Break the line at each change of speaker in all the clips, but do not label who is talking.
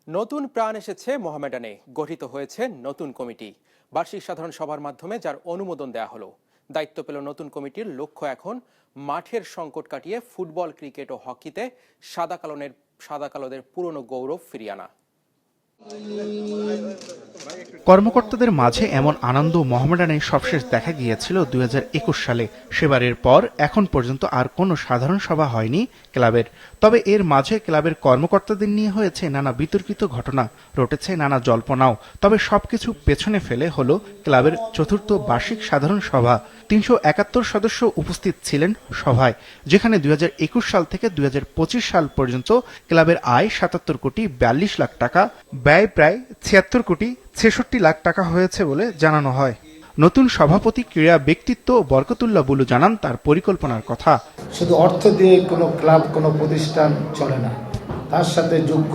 নতুন প্রাণ এসেছে মোহামেডানে, গঠিত হয়েছে নতুন কমিটি। বার্ষিক সাধারণ সভার মাধ্যমে যার অনুমোদন দেয়া হলো। দায়িত্ব পেল নতুন কমিটির লক্ষ্য এখন মাঠের সংকট কাটিয়ে ফুটবল, ক্রিকেট ও হকিতে সাদা কালোদের পুরনো গৌরব ফিরিয়ে আনা।
কর্মকর্তাদের মাঝে এমন আনন্দ মোহামেডানে সবশেষ দেখা গিয়েছিল 2021 সালে। সেবারের পর এখন পর্যন্ত আর কোনো সাধারণ সভা হয়নি ক্লাবের। তবে এর মাঝে ক্লাবের কর্মকর্তাদের নিয়ে হয়েছে নানা বিতর্কিত ঘটনা, রটেছে নানা জল্পনাও। তবে সবকিছু পেছনে ফেলে হলো ক্লাবের চতুর্থ বার্ষিক সাধারণ সভা। 371 সদস্য উপস্থিত ছিলেন সভায়, যেখানে 2021 সাল থেকে 2025 সাল পর্যন্ত ক্লাবের আয় 77 কোটি 42 লাখ টাকা, ব্যয় প্রায় 76 কোটি 66 লাখ টাকা হয়েছে বলে জানানো হয়। নতুন সভাপতি ক্রীড়া ব্যক্তিত্ব বরকতুল্লাহ বুলু জানান তার পরিকল্পনার কথা।
শুধু অর্থ দিয়ে কোনো ক্লাব, কোনো প্রতিষ্ঠান চলে না, তার সাথে যোগ্য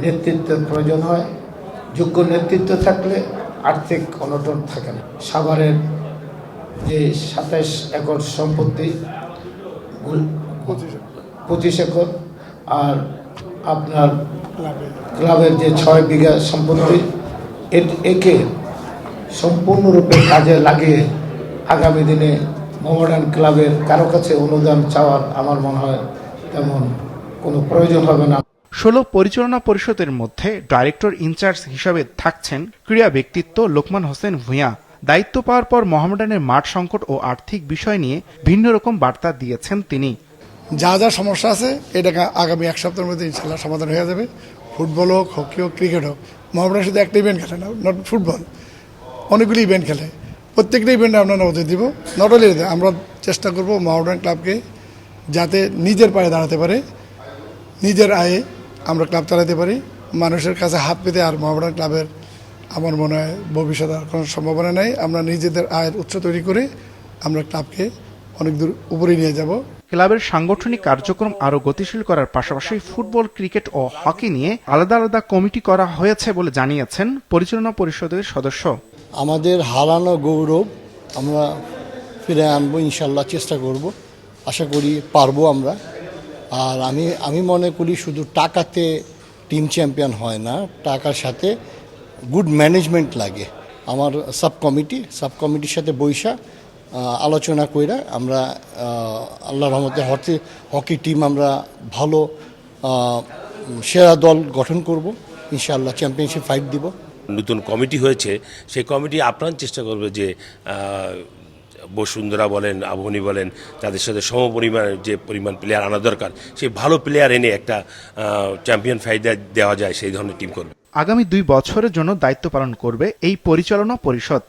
নেতৃত্বের প্রয়োজন হয়। যোগ্য নেতৃত্ব থাকলে আর্থিক অনটন থাকে না। সাভারের যে 27 একর সম্পত্তি, 25 একর, আর আপনার ক্লাবের যে 6 বিঘা সম্পত্তি, একে সম্পূর্ণরূপে কাজে লাগিয়ে আগামী দিনে মোহামেডান ক্লাবের কারো কাছে অনুদান চাওয়ার আমার মনে হয় তেমন কোনো প্রয়োজন হবে না।
16 পরিচালনা পরিষদের মধ্যে ডাইরেক্টর ইনচার্জ হিসাবে থাকছেন ক্রীড়া ব্যক্তিত্ব লোকমান হোসেন ভূঁইয়া। দায়িত্ব পাওয়ার পর মোহামেডানের মাঠ সংকট ও আর্থিক বিষয় নিয়ে ভিন্ন রকম বার্তা দিয়েছেন তিনি।
যা যা সমস্যা আছে এটাকে আগামী এক সপ্তাহের মধ্যে ইনশাল্লাহ সমাধান হয়ে যাবে। ফুটবল হোক, হকি হোক, ক্রিকেট হোক, মোহামেডান শুধু একটা ইভেন্ট খেলে না, নট ফুটবল, অনেকগুলি ইভেন্ট খেলে। প্রত্যেকটা ইভেন্টে আমরা নজর দিব। নট অনলি আমরা চেষ্টা করব মোহামেডান ক্লাবকে যাতে নিজের পায়ে দাঁড়াতে পারে, নিজের আয়ে আমরা ক্লাব চালাতে পারি। মানুষের কাছে হাত পেতে আর মোহামেডান ক্লাবের আমার মনে হয় ভবিষ্যৎ আর কোনো সম্ভাবনা নেই। আমরা নিজেদের আয়ের উৎস তৈরি করে আমরা ক্লাবকে অনেক দূর উপরে নিয়ে যাব।
ক্লাবের সাংগঠনিক কার্যক্রম আরও গতিশীল করার পাশাপাশি ফুটবল, ক্রিকেট ও হকি নিয়ে আলাদা আলাদা কমিটি করা হয়েছে বলে জানিয়েছেন পরিচালনা পরিষদের সদস্য।
আমাদের হারানো গৌরব আমরা ফিরে আনবো, ইনশাল্লাহ চেষ্টা করব, আশা করি পারবো আমরা। আর আমি মনে করি শুধু টাকাতে টিম চ্যাম্পিয়ন হয় না, টাকার সাথে গুড ম্যানেজমেন্ট লাগে। আমার সাব কমিটির সাথে বৈশা আলোচনা কইরা আমরা আল্লাহর রহমতে হকি টিম আমরা ভালো সেরা দল গঠন করব, ইনশাআল্লাহ চ্যাম্পিয়নশিপ ফাইট দিব।
নতুন কমিটি হয়েছে, সেই কমিটি আপ্রাণ চেষ্টা করবে যে বসুন্ধরা বলেন, আবহনী বলেন, তাদের সাথে যে পরিমাণ প্লেয়ার আনা দরকার, সেই ভালো প্লেয়ার এনে একটা চ্যাম্পিয়ন ফাইট দেওয়া যায় সেই ধরনের টিম করবে।
আগামী 2 বছরের জন্য দায়িত্ব পালন করবে এই পরিচালনা পরিষদ।